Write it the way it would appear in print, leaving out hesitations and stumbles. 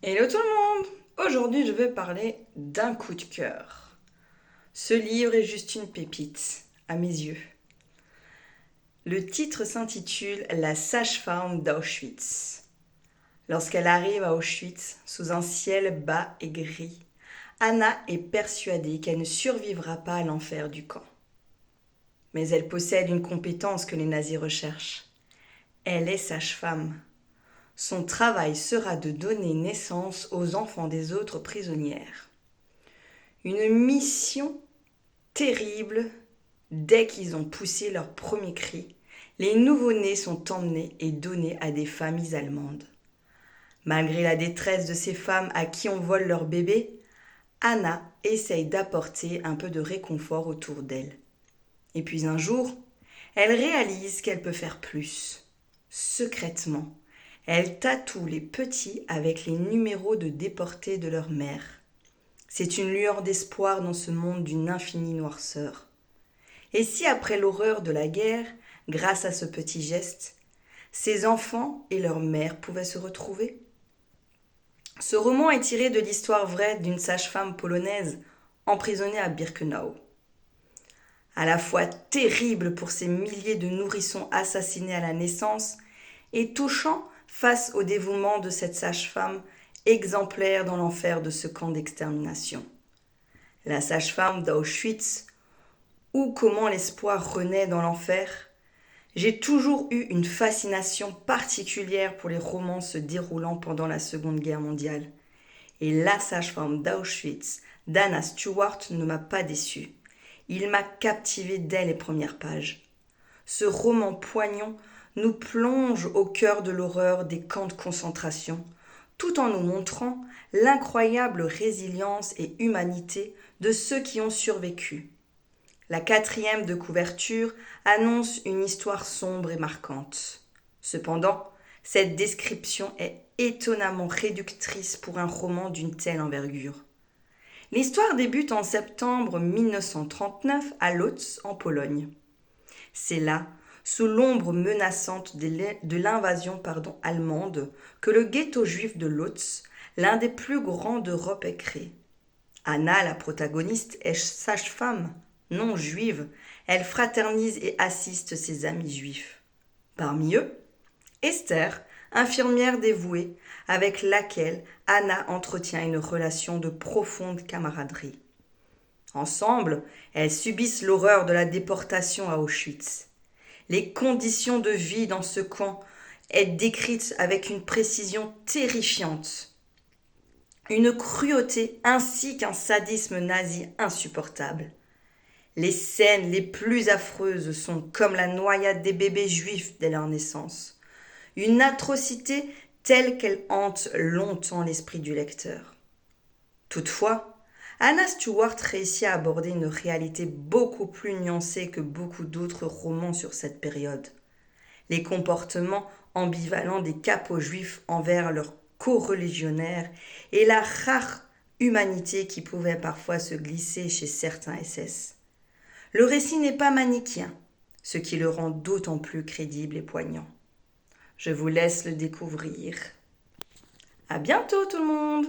Hello tout le monde! Aujourd'hui, je vais parler d'un coup de cœur. Ce livre est juste une pépite, à mes yeux. Le titre s'intitule La sage-femme d'Auschwitz. Lorsqu'elle arrive à Auschwitz, sous un ciel bas et gris, Anna est persuadée qu'elle ne survivra pas à l'enfer du camp. Mais elle possède une compétence que les nazis recherchent. Elle est sage-femme. Son travail sera de donner naissance aux enfants des autres prisonnières. Une mission terrible. Dès qu'ils ont poussé leur premier cri, les nouveau-nés sont emmenés et donnés à des familles allemandes. Malgré la détresse de ces femmes à qui on vole leur bébé, Anna essaye d'apporter un peu de réconfort autour d'elle. Et puis un jour, elle réalise qu'elle peut faire plus. Secrètement, elle tatoue les petits avec les numéros de déportés de leur mère. C'est une lueur d'espoir dans ce monde d'une infinie noirceur. Et si après l'horreur de la guerre, grâce à ce petit geste, ces enfants et leur mère pouvaient se retrouver? Ce roman est tiré de l'histoire vraie d'une sage-femme polonaise emprisonnée à Birkenau. À la fois terrible pour ces milliers de nourrissons assassinés à la naissance et touchant face au dévouement de cette sage-femme exemplaire dans l'enfer de ce camp d'extermination. La sage-femme d'Auschwitz, ou comment l'espoir renaît dans l'enfer. J'ai toujours eu une fascination particulière pour les romans se déroulant pendant la Seconde Guerre mondiale. Et La sage-femme d'Auschwitz d'Anna Stewart ne m'a pas déçue. Il m'a captivée dès les premières pages. Ce roman poignant nous plonge au cœur de l'horreur des camps de concentration, tout en nous montrant l'incroyable résilience et humanité de ceux qui ont survécu. La quatrième de couverture annonce une histoire sombre et marquante. Cependant, cette description est étonnamment réductrice pour un roman d'une telle envergure. L'histoire débute en septembre 1939 à Łódź, en Pologne. C'est là, sous l'ombre menaçante de l'invasion allemande, que le ghetto juif de Łódź, l'un des plus grands d'Europe, est créé. Anna, la protagoniste, est sage-femme, non juive. Elle fraternise et assiste ses amis juifs. Parmi eux, Esther, infirmière dévouée, avec laquelle Anna entretient une relation de profonde camaraderie. Ensemble, elles subissent l'horreur de la déportation à Auschwitz. Les conditions de vie dans ce camp est décrite avec une précision terrifiante. Une cruauté ainsi qu'un sadisme nazi insupportable. Les scènes les plus affreuses sont comme la noyade des bébés juifs dès leur naissance. Une atrocité telle qu'elle hante longtemps l'esprit du lecteur. Toutefois, Anna Stewart réussit à aborder une réalité beaucoup plus nuancée que beaucoup d'autres romans sur cette période. Les comportements ambivalents des capos juifs envers leurs co-religionnaires et la rare humanité qui pouvait parfois se glisser chez certains SS. Le récit n'est pas manichéen, ce qui le rend d'autant plus crédible et poignant. Je vous laisse le découvrir. À bientôt tout le monde!